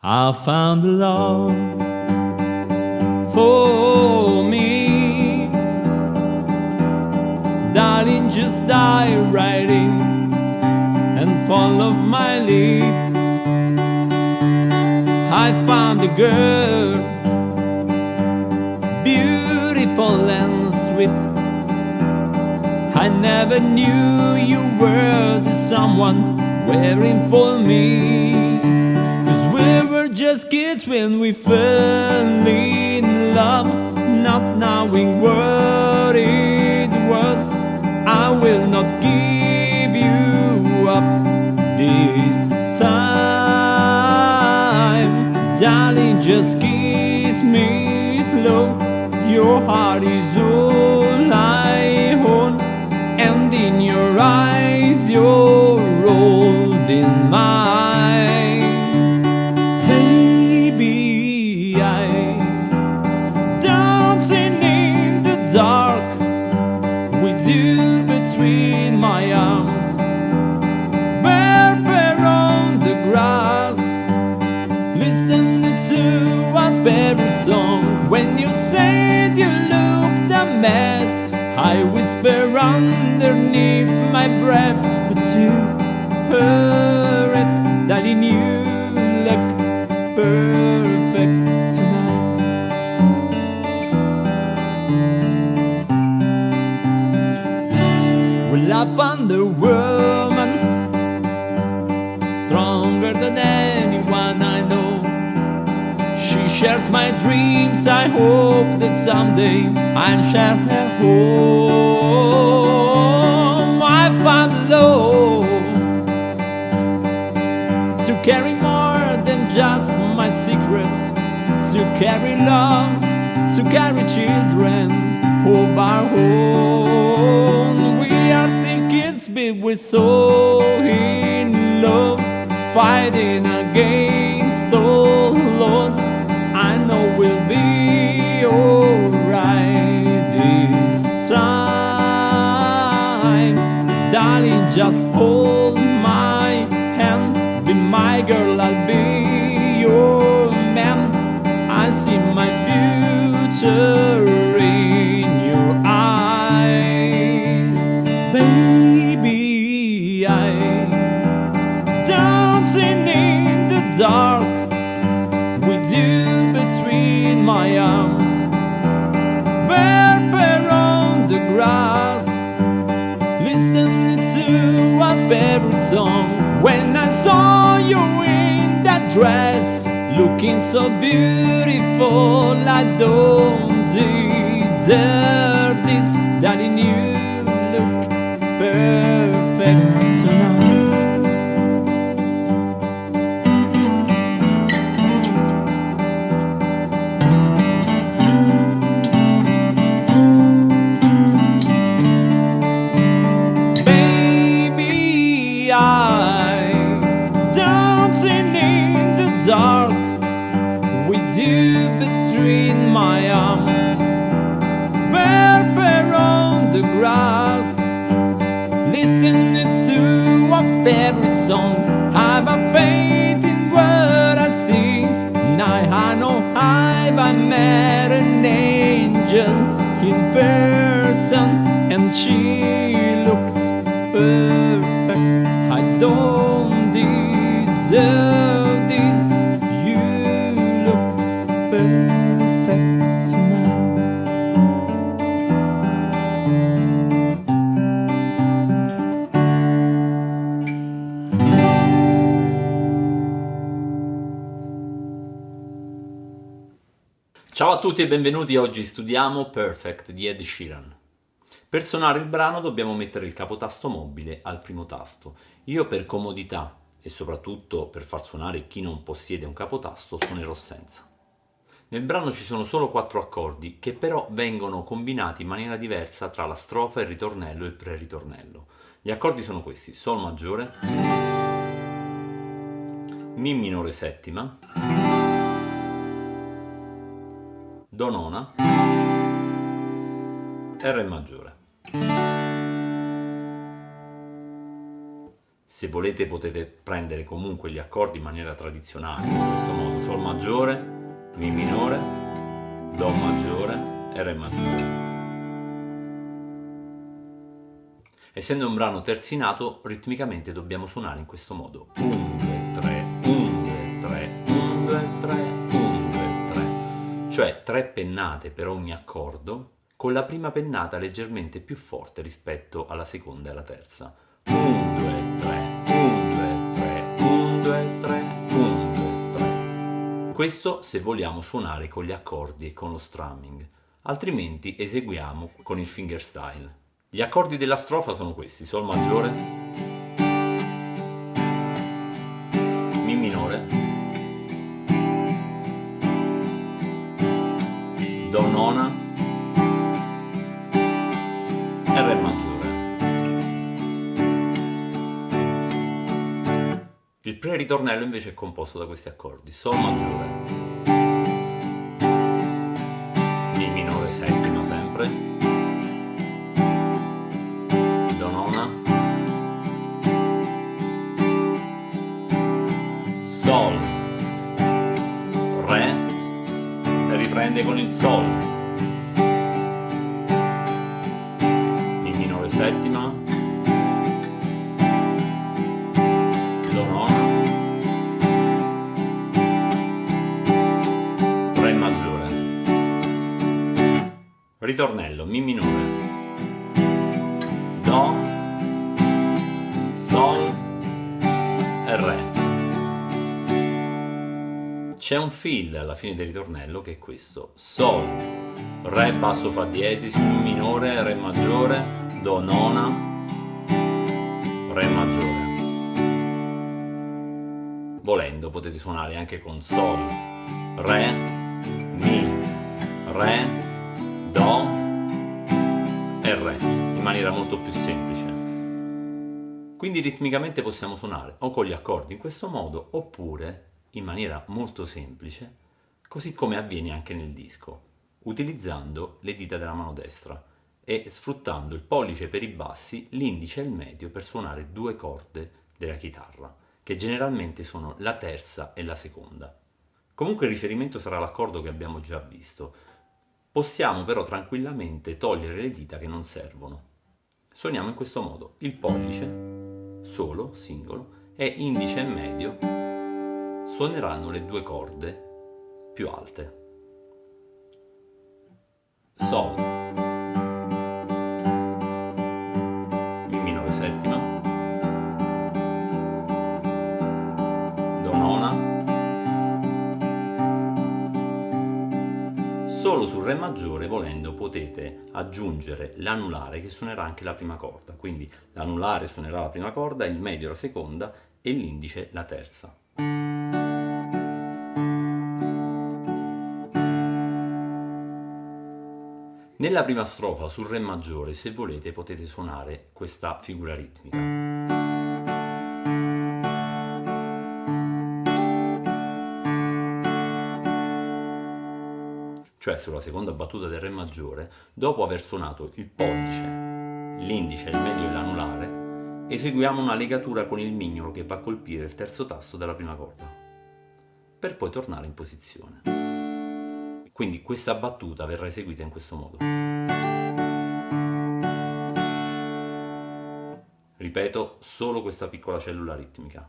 I found love for me. Darling, just dive right in and follow my lead. I found a girl, beautiful and sweet. I never knew you were the someone waiting for me. 'Cause we were just kids when we fell in love, not knowing what it was. I will not give you up this time. Darling, just kiss me slow. Your heart is all I own, and in your eyes you're holding mine. Baby, I dancing in the dark with you between my arms, barefoot on the grass, listening to our favorite song. When you said you looked a mess, I whisper underneath my breath, but you heard it, darling, you look perfect tonight. Well, I found a woman stronger than anyone I know. She shares my dreams. I hope that someday I'll share her home. I found love to carry more than just my secrets, to carry love, to carry children of our own. We are still kids, but we're so in love, fighting against all odds. I know we'll be alright this time. Darling, just hold my hand. Be my girl, I'll be your man. I see my future in your eyes. Baby, I dancing in the dark with you between my arms, barefoot on the grass, listening to our favorite song. When I saw you in that dress, looking so beautiful, I don't deserve this. Darling, you look perfect tonight. Dark with you between my arms, barefoot on the grass, listening to our favorite song. I'm a faith in what I see. Now I know I've met an angel in person, and she looks perfect. I don't deserve this. You look perfect tonight. Ciao a tutti e benvenuti. Oggi studiamo Perfect di Ed Sheeran. Per suonare il brano dobbiamo mettere il capotasto mobile al primo tasto. Io, per comodità e soprattutto per far suonare chi non possiede un capotasto, suonerò senza. Nel brano ci sono solo 4 accordi che però vengono combinati in maniera diversa tra la strofa, il ritornello e il pre-ritornello. Gli accordi sono questi: Sol maggiore, Mi minore settima, Do nona, R maggiore. Se volete potete prendere comunque gli accordi in maniera tradizionale, in questo modo: Sol maggiore, Mi minore, Do maggiore e Re maggiore. Essendo un brano terzinato, ritmicamente dobbiamo suonare in questo modo: 1, 2, 3, 1, 2, 3, 1, 2, 3, 1, 2, 3. Cioè 3 pennate per ogni accordo, con la prima pennata leggermente più forte rispetto alla seconda e alla terza. 1, 2, 3, 1, 2, 3, 1, 2, 3, 1, 2, 3. Questo se vogliamo suonare con gli accordi e con lo strumming, altrimenti eseguiamo con il fingerstyle. Gli accordi della strofa sono questi: Sol maggiore, Mi minore, Do nona e Re maggiore. Il pre-ritornello invece è composto da questi accordi: Sol maggiore, Mi minore settima sempre, Sol, Re, e riprende con il Sol, Mi minore settima, Do nona, Re maggiore. Ritornello: Mi minore, Do, Sol e Re. C'è un fill alla fine del ritornello che è questo: Sol, Re basso fa diesis, Mi minore, Re maggiore, Do nona, Re maggiore. Volendo potete suonare anche con Sol, Re, Mi, Re, Do e Re, in maniera molto più semplice. Quindi ritmicamente possiamo suonare o con gli accordi in questo modo, oppure in maniera molto semplice, così come avviene anche nel disco, utilizzando le dita della mano destra e sfruttando il pollice per i bassi, l'indice e il medio per suonare 2 corde della chitarra, che generalmente sono la terza e la seconda. Comunque il riferimento sarà l'accordo che abbiamo già visto. Possiamo però tranquillamente togliere le dita che non servono. Suoniamo in questo modo: il pollice, solo, singolo, e indice e medio suoneranno le 2 corde più alte. Sol, Mi minore settima, Do nona. Solo sul Re maggiore, volendo, potete aggiungere l'anulare che suonerà anche la prima corda. Quindi l'anulare suonerà la prima corda, il medio la seconda e l'indice la terza. Nella prima strofa sul Re maggiore, se volete, potete suonare questa figura ritmica. Cioè sulla seconda battuta del Re maggiore, dopo aver suonato il pollice, l'indice, il medio e l'anulare, eseguiamo una legatura con il mignolo che va a colpire il terzo tasto della prima corda, per poi tornare in posizione. Quindi questa battuta verrà eseguita in questo modo. Ripeto, solo questa piccola cellula ritmica.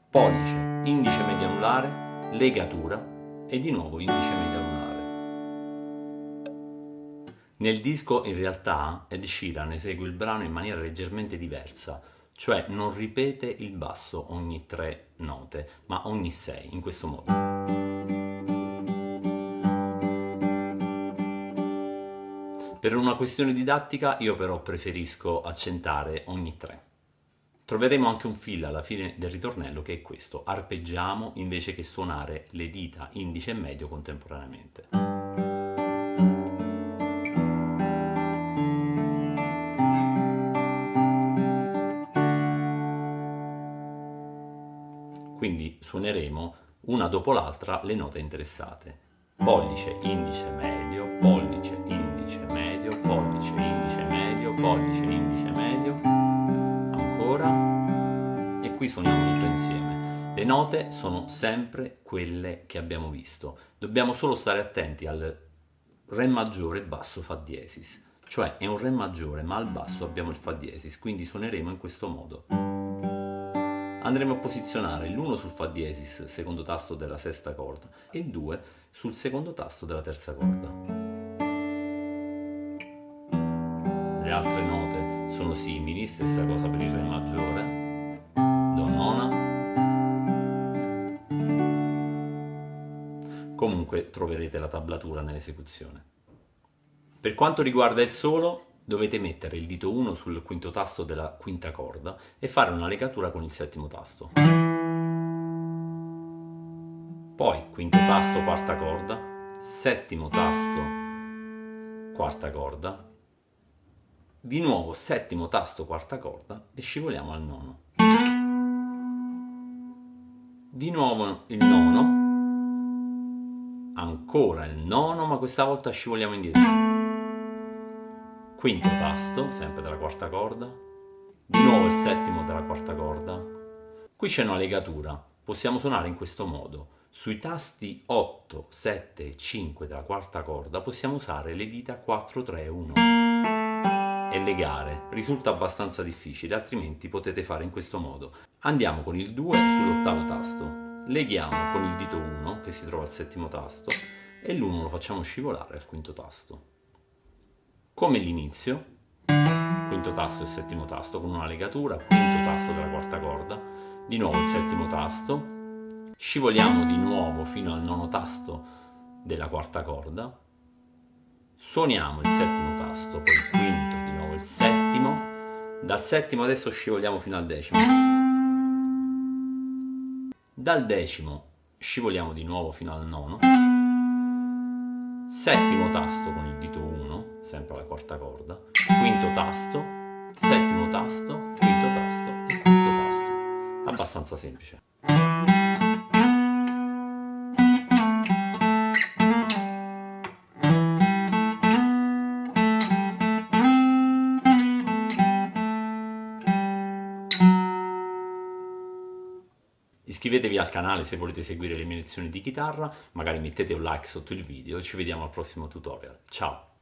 Pollice, indice medio anulare, legatura e di nuovo indice medio anulare. Nel disco in realtà Ed Sheeran esegue il brano in maniera leggermente diversa, cioè non ripete il basso ogni 3 note, ma ogni 6, in questo modo. Per una questione didattica io però preferisco accentare ogni 3. Troveremo anche un fill alla fine del ritornello che è questo: arpeggiamo invece che suonare le dita indice e medio contemporaneamente. Quindi suoneremo una dopo l'altra le note interessate: pollice, indice, medio, pollice, indice, medio, pollice, indice, medio, pollice, indice, medio. qui suoniamo tutto insieme. Le note sono sempre quelle che abbiamo visto, dobbiamo solo stare attenti al Re maggiore basso Fa diesis, cioè è un Re maggiore ma al basso abbiamo il Fa diesis, quindi suoneremo in questo modo. Andremo a posizionare l'1 sul Fa diesis, secondo tasto della sesta corda, e il 2 sul secondo tasto della terza corda. Le altre note sono simili, stessa cosa per il Re maggiore, Do nona. Comunque troverete la tablatura nell'esecuzione. Per quanto riguarda il solo, dovete mettere il dito 1 sul quinto tasto della quinta corda e fare una legatura con il settimo tasto. Poi quinto tasto, quarta corda, settimo tasto, quarta corda, di nuovo settimo tasto, quarta corda e scivoliamo al nono. Di nuovo il nono, ancora il nono, ma questa volta scivoliamo indietro. Quinto tasto, sempre della quarta corda, di nuovo il settimo della quarta corda. Qui c'è una legatura, possiamo suonare in questo modo. Sui tasti 8, 7 e 5 della quarta corda possiamo usare le dita 4, 3 e 1 e legare. Risulta abbastanza difficile, altrimenti potete fare in questo modo. Andiamo con il 2 sull'ottavo tasto, leghiamo con il dito 1 che si trova al settimo tasto e l'1 lo facciamo scivolare al quinto tasto. Come l'inizio, quinto tasto e settimo tasto con una legatura, quinto tasto della quarta corda, di nuovo il settimo tasto, scivoliamo di nuovo fino al nono tasto della quarta corda, suoniamo il settimo tasto, poi il quinto, di nuovo il settimo, dal settimo adesso scivoliamo fino al decimo, dal decimo scivoliamo di nuovo fino al nono, settimo tasto con il dito 1, sempre alla quarta corda, quinto tasto, settimo tasto, quinto tasto e quinto tasto. Abbastanza semplice. Iscrivetevi al canale se volete seguire le mie lezioni di chitarra, magari mettete un like sotto il video e ci vediamo al prossimo tutorial. Ciao!